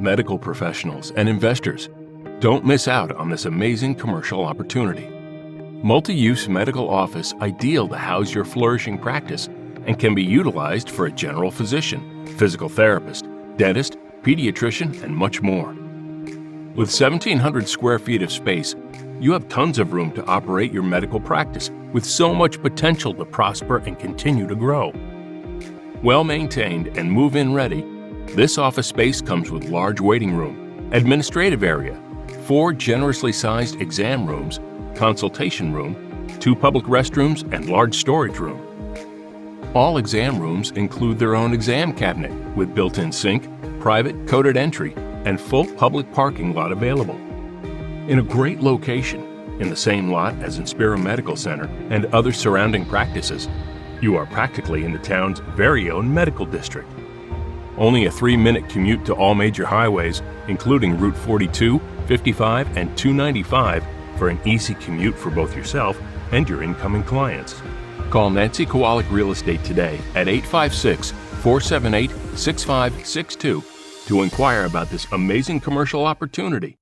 medical professionals, and investors, don't miss out on this amazing commercial opportunity. Multi-use medical office ideal to house your flourishing practice and can be utilized for a general physician, physical therapist, dentist, pediatrician, and much more. With 1,700 square feet of space, you have tons of room to operate your medical practice with so much potential to prosper and continue to grow. Well-maintained and move-in ready, this office space comes with large waiting room, administrative area, 4 generously sized exam rooms, consultation room, 2 public restrooms, and large storage room. All exam rooms include their own exam cabinet with built-in sink, private coded entry, and full public parking lot available. In a great location, in the same lot as INSPIRA Medical Center and other surrounding practices, you are practically in the town's very own medical district. Only a 3-minute commute to all major highways, including Route 42, 55, and 295 for an easy commute for both yourself and your incoming clients. Call Nancy Kowalik Real Estate today at 856-478-6562 to inquire about this amazing commercial opportunity